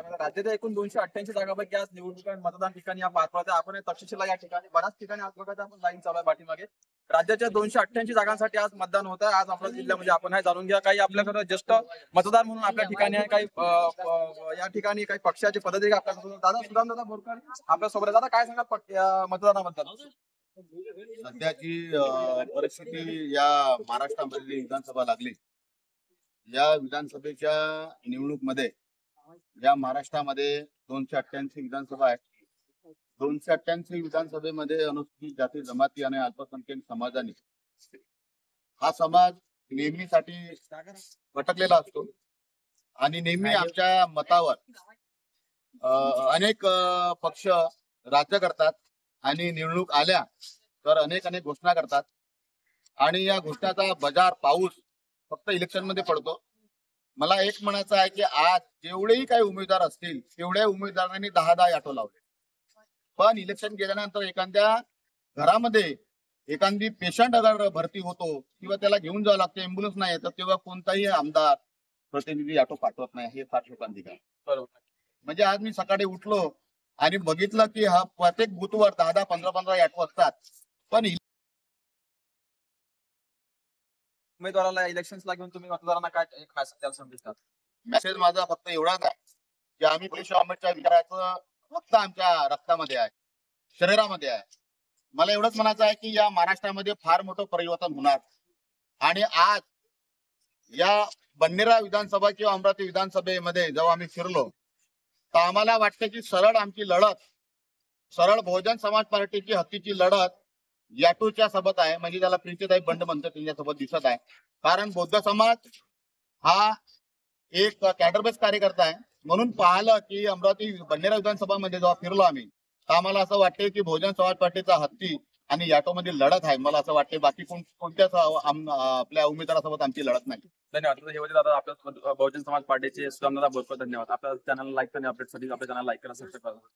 राज्याच्या एकूण 288 जागांपैकी आज निवडणुका आणि मतदान ठिकाणी या पार पडत आहे. आपण हे तक्षशिला या ठिकाणी बऱ्याच ठिकाणी आज बघत आपण लाईन चालू आहे पाठीमागे. राज्याच्या 288 जागांसाठी आज मतदान होत आहे. आज अमरावती जिल्ह्यामध्ये आपण हे जाणून घ्या. काही आपल्याकडे ज्येष्ठ मतदार म्हणून आपल्या ठिकाणी आहे. काही या ठिकाणी काही पक्षाचे पदाधिकारी आपल्याकडे. दादा सुदाम बोरकर आपल्यासोबत. दादा काय सांगा मतदानाबद्दल? सध्याची परिस्थिती या महाराष्ट्रामधली विधानसभा लागली. या विधानसभेच्या निवडणूकमध्ये या महाराष्ट्रामध्ये 288 विधानसभा आहेत. 288 विधानसभेमध्ये अनुसूचित जाती जमाती आणि अल्पसंख्याक समाजाने हा समाज नेहमीसाठी भटकलेला असतो आणि नेहमी आमच्या मतावर अनेक पक्ष राज्य करतात आणि निवडणूक आल्या तर अनेक घोषणा करतात आणि या घोषणाचा बजार पाऊस फक्त इलेक्शन मध्ये पडतो. मला एक म्हणायचं आहे की आज जेवढेही काही उमेदवार असतील तेवढ्या उमेदवारांनी 10 ऑटो लावले, पण इलेक्शन गेल्यानंतर एखाद्या घरामध्ये एखादी पेशंट अगर भरती होतो किंवा त्याला घेऊन जावं लागतं, एम्ब्युलन्स नाही तर तेव्हा कोणताही आमदार प्रतिनिधी ऑटो पाठवत नाही. हे फार शोकांतिक आहे. बरोबर. म्हणजे आज मी सकाळी उठलो आणि बघितलं की हा प्रत्येक बूथवर 10 15 ऑटो असतात, पण उमेदवाराला इलेक्शन्सला घेऊन तुम्ही मतदारांना काय एक मेसेज सांगितलं? मेसेज माझा फक्त एवढाच आहे की आम्ही आंबेडकरच्या विचाराचं फक्त आमच्या रक्तामध्ये आहे, शरीरामध्ये आहे. मला एवढंच म्हणायचं आहे की या महाराष्ट्रामध्ये फार मोठं परिवर्तन होणार आणि आज या बन्नेरा विधानसभा किंवा अमरावती विधानसभेमध्ये जेव्हा आम्ही फिरलो तर आम्हाला वाटतं की सरळ आमची लढत, सरळ बहुजन समाज पार्टीची हत्तीची लढत याटूच्या सोबत आहे. म्हणजे त्याला प्रिन्सिताई बंड म्हणतो त्यांच्यासोबत दिसत आहे. कारण बौद्ध समाज हा एक कॅडरबेस कार्यकर्ता आहे. म्हणून पाहिलं की अमरावती बन्नेरा विधानसभामध्ये जेव्हा फिरलो आम्ही तर आम्हाला असं वाटते की बहुजन समाज पार्टीचा हत्ती आणि याटो मध्ये लढत आहे. मला असं वाटते बाकी कोणत्याच आपल्या उमेदवारासोबत आमची लढत नाही. धन्यवाद. हे होते दादा आपल्या बहुजन समाज पार्टीचे सुदामदादा बोरकर. धन्यवाद. आपल्या चॅनल लाईक आणि अपडेटसाठी आपल्या चॅनल लाईक करा, सबस्क्राईब करा.